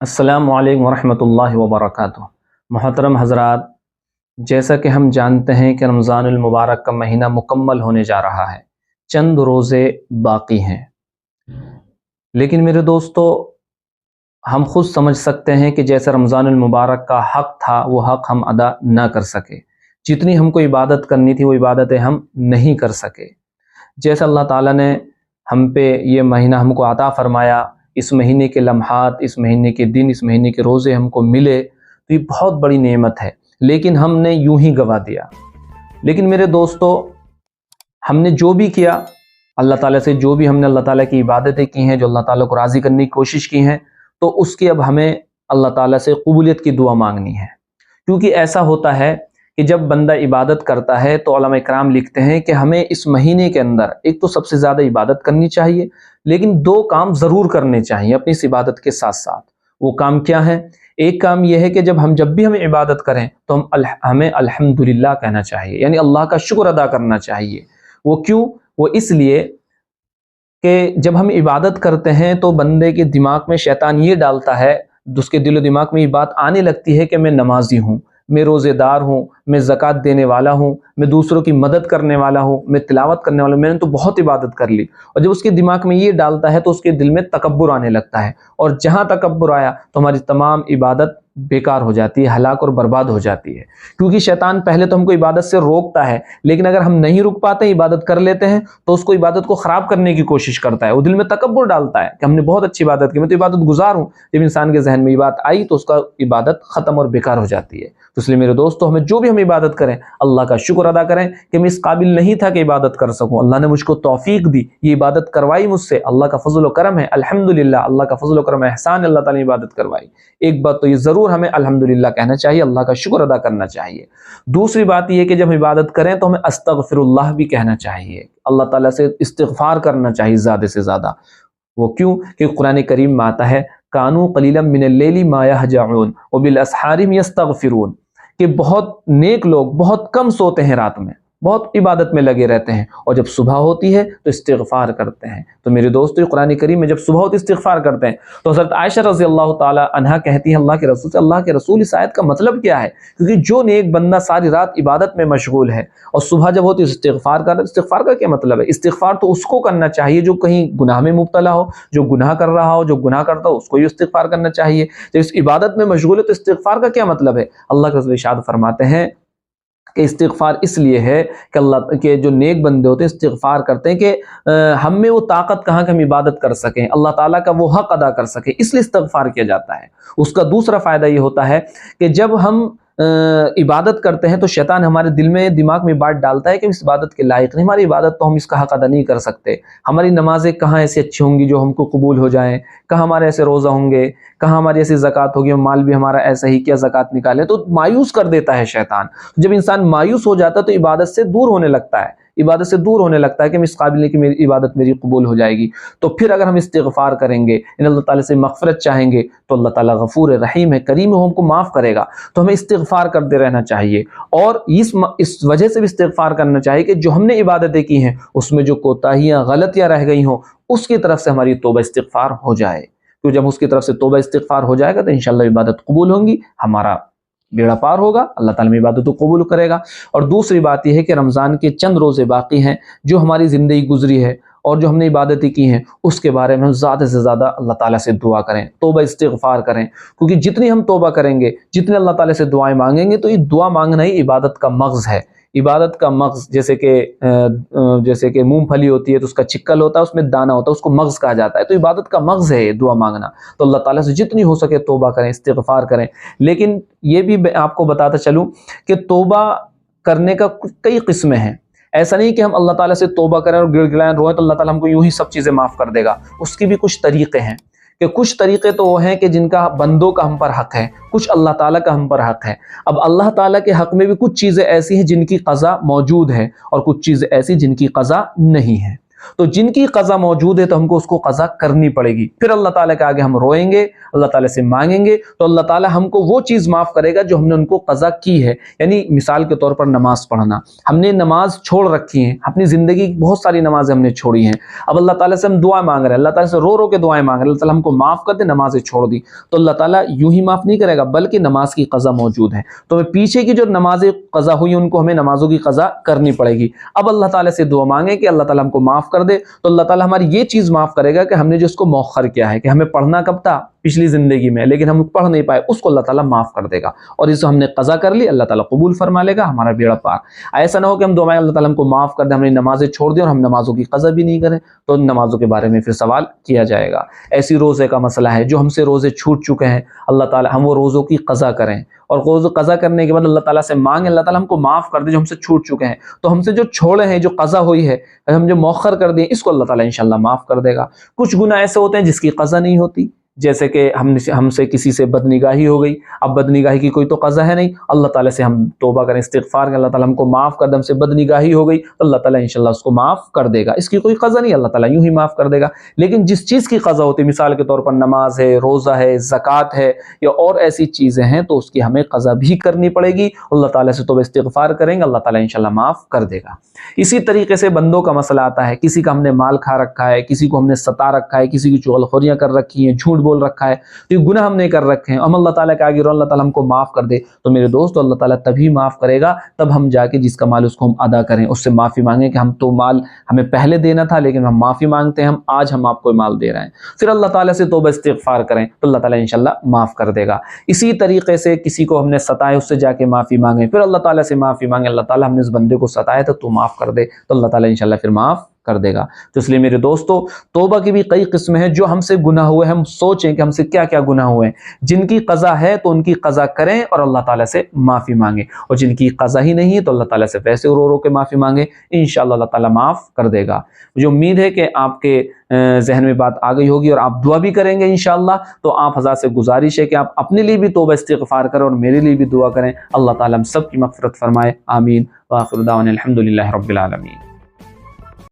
السلام علیکم ورحمۃ اللہ وبرکاتہ۔ محترم حضرات، جیسا کہ ہم جانتے ہیں کہ رمضان المبارک کا مہینہ مکمل ہونے جا رہا ہے، چند روزے باقی ہیں، لیکن میرے دوستو ہم خود سمجھ سکتے ہیں کہ جیسا رمضان المبارک کا حق تھا وہ حق ہم ادا نہ کر سکے، جتنی ہم کو عبادت کرنی تھی وہ عبادتیں ہم نہیں کر سکے۔ جیسا اللہ تعالیٰ نے ہم پہ یہ مہینہ ہم کو عطا فرمایا، اس مہینے کے لمحات، اس مہینے کے دن، اس مہینے کے روزے ہم کو ملے تو یہ بہت بڑی نعمت ہے، لیکن ہم نے یوں ہی گوا دیا۔ لیکن میرے دوستو ہم نے جو بھی کیا، اللہ تعالیٰ سے جو بھی ہم نے اللہ تعالیٰ کی عبادتیں کی ہیں، جو اللہ تعالیٰ کو راضی کرنے کی کوشش کی ہیں، تو اس کی اب ہمیں اللہ تعالیٰ سے قبولیت کی دعا مانگنی ہے۔ کیونکہ ایسا ہوتا ہے کہ جب بندہ عبادت کرتا ہے تو علماء اکرام لکھتے ہیں کہ ہمیں اس مہینے کے اندر ایک تو سب سے زیادہ عبادت کرنی چاہیے، لیکن دو کام ضرور کرنے چاہیے اپنی اس عبادت کے ساتھ ساتھ۔ وہ کام کیا ہے؟ ایک کام یہ ہے کہ جب بھی ہم عبادت کریں تو ہمیں الحمدللہ کہنا چاہیے، یعنی اللہ کا شکر ادا کرنا چاہیے۔ وہ کیوں؟ وہ اس لیے کہ جب ہم عبادت کرتے ہیں تو بندے کے دماغ میں شیطان یہ ڈالتا ہے، اس کے دل و دماغ میں یہ بات آنے لگتی ہے کہ میں نمازی ہوں، میں روزے دار ہوں، میں زکوٰۃ دینے والا ہوں، میں دوسروں کی مدد کرنے والا ہوں، میں تلاوت کرنے والا ہوں، میں نے تو بہت عبادت کر لی۔ اور جب اس کے دماغ میں یہ ڈالتا ہے تو اس کے دل میں تکبر آنے لگتا ہے، اور جہاں تکبر آیا تو ہماری تمام عبادت بیکار ہو جاتی ہے، ہلاک اور برباد ہو جاتی ہے۔ کیونکہ شیطان پہلے تو ہم کو عبادت سے روکتا ہے، لیکن اگر ہم نہیں رک پاتے، عبادت کر لیتے ہیں تو اس کو عبادت کو خراب کرنے کی کوشش کرتا ہے۔ وہ دل میں تکبر ڈالتا ہے کہ ہم نے بہت اچھی عبادت کی، میں تو عبادت گزار ہوں۔ جب انسان کے ذہن میں یہ بات آئی تو اس کا عبادت ختم اور بیکار ہو جاتی ہے۔ تو اس لیے میرے دوستو ہمیں جو بھی ہم عبادت کریں اللہ کا شکر ادا کریں کہ میں اس قابل نہیں تھا کہ عبادت کر سکوں، اللہ نے مجھ کو توفیق دی، یہ عبادت کروائی مجھ سے، اللہ کا فضل و کرم ہے، الحمدللہ اللہ کا فضل و کرم احسان، اللہ تعالیٰ نے عبادت کروائی۔ ایک بات تو یہ ضرور ہمیں الحمدللہ کہنا چاہیے، اللہ کا شکر ادا کرنا چاہیے۔ دوسری بات یہ کہ جب ہم عبادت کریں تو ہمیں استغفر اللہ بھی کہنا چاہیے، اللہ تعالیٰ سے استغفار کرنا چاہیے زیادہ سے زیادہ۔ وہ کیوں؟ کہ قرآن کریم میں آتا ہے کانوا قلیلا من اللیل ما یہجعون وبالاسحار یستغفرون، کہ بہت نیک لوگ بہت کم سوتے ہیں رات میں، بہت عبادت میں لگے رہتے ہیں، اور جب صبح ہوتی ہے تو استغفار کرتے ہیں۔ تو میرے دوستو قرآن کریم میں جب صبح ہوتی استغفار کرتے ہیں تو حضرت عائشہ رضی اللہ تعالی عنہا کہتی ہیں اللہ کے رسول سے، اللہ کے رسول اس آیت کا مطلب کیا ہے؟ کیونکہ جو نیک بندہ ساری رات عبادت میں مشغول ہے اور صبح جب ہوتی استغفار کر رہا ہے، استغفار کا کیا مطلب ہے؟ استغفار تو اس کو کرنا چاہیے جو کہیں گناہ میں مبتلا ہو، جو گناہ کر رہا ہو، جو گناہ کرتا ہو اس کو ہی استغفار کرنا چاہیے۔ جب اس عبادت میں مشغول ہے تو استغفار کا کیا مطلب ہے؟ اللہ کے رسول ارشاد فرماتے ہیں کہ استغفار اس لیے ہے کہ اللہ کے جو نیک بندے ہوتے ہیں استغفار کرتے ہیں کہ ہم میں وہ طاقت کہاں کہ ہم عبادت کر سکیں، اللہ تعالیٰ کا وہ حق ادا کر سکیں، اس لیے استغفار کیا جاتا ہے۔ اس کا دوسرا فائدہ یہ ہوتا ہے کہ جب ہم عبادت کرتے ہیں تو شیطان ہمارے دل میں دماغ میں بات ڈالتا ہے کہ اس عبادت کے لائق نہیں، ہماری عبادت تو ہم اس کا حق ادا نہیں کر سکتے، ہماری نمازیں کہاں ایسی اچھی ہوں گی جو ہم کو قبول ہو جائیں، کہاں ہمارے ایسے روزہ ہوں گے، کہاں ہماری ایسی زکوٰۃ ہوگی، مال بھی ہمارا ایسا ہی کیا زکوٰۃ نکالے، تو مایوس کر دیتا ہے شیطان۔ جب انسان مایوس ہو جاتا ہے تو عبادت سے دور ہونے لگتا ہے، عبادت سے دور ہونے لگتا ہے کہ میں اس قابل نہیں کہ میری عبادت میری قبول ہو جائے گی۔ تو پھر اگر ہم استغفار کریں گے، ان اللہ تعالیٰ سے مغفرت چاہیں گے تو اللہ تعالیٰ غفور رحیم ہے، کریم ہے، ہم کو معاف کرے گا۔ تو ہمیں استغفار کرتے رہنا چاہیے، اور اس وجہ سے بھی استغفار کرنا چاہیے کہ جو ہم نے عبادتیں کی ہیں اس میں جو کوتاہیاں غلطیاں رہ گئی ہوں اس کی طرف سے ہماری توبہ استغفار ہو جائے۔ تو جب اس کی طرف سے توبہ استغفار ہو جائے گا تو انشاءاللہ عبادت قبول ہوں گی، ہمارا بیڑا پار ہوگا، اللہ تعالیٰ میں عبادت کو قبول کرے گا۔ اور دوسری بات یہ ہے کہ رمضان کے چند روزے باقی ہیں، جو ہماری زندگی گزری ہے اور جو ہم نے عبادتیں کی ہیں اس کے بارے میں ہم زیادہ سے زیادہ اللہ تعالیٰ سے دعا کریں، توبہ استغفار کریں، کیونکہ جتنی ہم توبہ کریں گے، جتنے اللہ تعالیٰ سے دعائیں مانگیں گے، تو یہ دعا مانگنا ہی عبادت کا مغز ہے۔ عبادت کا مغز جیسے کہ مونگ پھلی ہوتی ہے تو اس کا چکل ہوتا ہے، اس میں دانہ ہوتا ہے، اس کو مغز کہا جاتا ہے۔ تو عبادت کا مغز ہے یہ دعا مانگنا۔ تو اللہ تعالیٰ سے جتنی ہو سکے توبہ کریں، استغفار کریں۔ لیکن یہ بھی آپ کو بتاتا چلوں کہ توبہ کرنے کا کئی قسمیں ہیں۔ ایسا نہیں کہ ہم اللہ تعالیٰ سے توبہ کریں اور گڑ گڑائیں روئیں تو اللہ تعالیٰ ہم کو یوں ہی سب چیزیں معاف کر دے گا۔ اس کی بھی کچھ طریقے ہیں، کہ کچھ طریقے تو وہ ہیں کہ جن کا بندوں کا ہم پر حق ہے، کچھ اللہ تعالیٰ کا ہم پر حق ہے۔ اب اللہ تعالیٰ کے حق میں بھی کچھ چیزیں ایسی ہیں جن کی قضا موجود ہے، اور کچھ چیزیں ایسی جن کی قضا نہیں ہے۔ تو جن کی قضا موجود ہے تو ہم کو اس کو قضا کرنی پڑے گی. پھر اللہ تعالیٰ کے آگے ہم روئیں گے, اللہ تعالیٰ سے مانگیں گے, تو اللہ تعالیٰ ہم کو وہ چیز معاف کرے گا جو ہم نے ان کو قضا کی ہے. یعنی مثال کے طور پر نماز پڑھنا, ہم نے نماز چھوڑ رکھی ہیں, اپنی زندگی کی بہت ساری نمازیں ہم نے چھوڑی ہیں, اب اللہ تعالیٰ سے ہم دعائیں مانگ رہے ہیں, اللہ تعالیٰ سے رو رو کے دعائیں مانگ رہے ہیں, اللہ تعالیٰ ہم کو معاف کر دے, نمازیں چھوڑ دی, تو اللہ تعالیٰ یوں ہی معاف نہیں کرے گا بلکہ نماز کی قضا موجود ہے. تو پیچھے کی جو نمازیں قضا ہوئی ان کو ہمیں نمازوں کی قضا کرنی پڑے گی. اب اللہ تعالیٰ سے دعا مانگیں کہ اللہ تعالیٰ ہم کو معاف کر دے, تو اللہ تعالیٰ ہماری یہ چیز معاف کرے گا کہ ہم نے جو اس کو مؤخر کیا ہے, کہ ہمیں پڑھنا کب تھا, پچھلی زندگی میں, لیکن ہم پڑھ نہیں پائے, اس کو اللہ تعالیٰ معاف کر دے گا, اور اس کو ہم نے قضا کر لی, اللہ تعالیٰ قبول فرما لے گا, ہمارا بیڑا پار. ایسا نہ ہو کہ ہم دعائیں اللہ تعالیٰ ہم کو معاف کر دے, ہم نے نمازیں چھوڑ دی اور ہم نمازوں کی قضا بھی نہیں کریں, تو نمازوں کے بارے میں پھر سوال کیا جائے گا. ایسی روزے کا مسئلہ ہے, جو ہم سے روزے چھوٹ چکے ہیں, اللہ تعالیٰ ہم وہ روزوں کی قضا کریں, اور روزہ قضا کرنے کے بعد اللہ تعالیٰ سے مانگیں, اللہ تعالیٰ ہم کو معاف کر دے جو ہم سے چھوٹ چکے ہیں. تو ہم سے جو چھوڑے ہیں, جو قضا ہوئی ہے, ہم جو مؤخر کر دیں, اس کو اللہ تعالیٰ انشاءاللہ معاف کر دے گا. کچھ گناہ ایسے ہوتے ہیں جس کی قضا نہیں ہوتی, جیسے کہ ہم سے کسی سے بدنگاہی ہو گئی, اب بدنگاہی کی کوئی تو قضا ہے نہیں, اللہ تعالیٰ سے ہم توبہ کریں, استغفار کریں, اللہ تعالیٰ ہم کو معاف کر دے, ہم سے بدنگاہی ہو گئی تو اللہ تعالیٰ انشاءاللہ اس کو معاف کر دے گا, اس کی کوئی قضا نہیں, اللہ تعالیٰ یوں ہی معاف کر دے گا. لیکن جس چیز کی قضا ہوتی ہے, مثال کے طور پر نماز ہے, روزہ ہے, زکوٰۃ ہے, یا اور ایسی چیزیں ہیں, تو اس کی ہمیں قضا بھی کرنی پڑے گی, اللہ تعالیٰ سے توبہ استغفار کریں گے, اللہ تعالیٰ انشاءاللہ معاف کر دے گا. اسی طریقے سے بندوں کا مسئلہ آتا ہے, کسی کا ہم نے مال کھا رکھا ہے, کسی کو ہم نے ستا رکھا ہے, کسی کی چغلخوریاں کر رکھی ہیں, جھوٹ بول رکھا ہے, تو یہ گناہ ہم نے کر رکھے ہیں, ہم اللہ تعالیٰ کے آگے رو, اللہ تعالیٰ ہم کو معاف کر دے, تو میرے دوست اللہ تعالیٰ تبھی معاف کرے گا تب ہم جا کے جس کا مال اس کو ہم ادا کریں, اس سے معافی مانگیں کہ ہم تو مال ہمیں پہلے دینا تھا لیکن ہم معافی مانگتے ہیں, آج ہم آپ کو مال دے رہے ہیں. پھر اللہ تعالیٰ سے توبہ استغفار کریں تو اللہ تعالیٰ انشاءاللہ معاف کر دے گا. اسی طریقے سے کسی کو ہم نے ستایا, اس سے جا کے معافی مانگیں, پھر اللہ تعالیٰ سے معافی مانگیں, اللہ تعالیٰ ہم نے اس بندے کو ستایا تھا تو معاف کر دے, تو اللہ تعالیٰ انشاءاللہ پھر معاف کر دے گا. تو اس لیے میرے دوستو, توبہ کی بھی کئی قسمیں ہیں. جو ہم سے گناہ ہوئے, ہم سوچیں کہ ہم سے کیا کیا گناہ ہوئے ہیں, جن کی قضا ہے تو ان کی قضا کریں اور اللہ تعالیٰ سے معافی مانگیں, اور جن کی قضا ہی نہیں ہے تو اللہ تعالیٰ سے ویسے رو رو کے معافی مانگیں, انشاءاللہ اللہ تعالیٰ معاف کر دے گا. مجھے امید ہے کہ آپ کے ذہن میں بات آ گئی ہوگی اور آپ دعا بھی کریں گے انشاءاللہ. تو آپ حضرات سے گزارش ہے کہ آپ اپنے لیے بھی توبہ استغفار کریں اور میرے لیے بھی دعا کریں. اللہ تعالیٰ ہم سب کی مغفرت فرمائے, آمین. وآخر دعوانا الحمدللہ رب العالمین.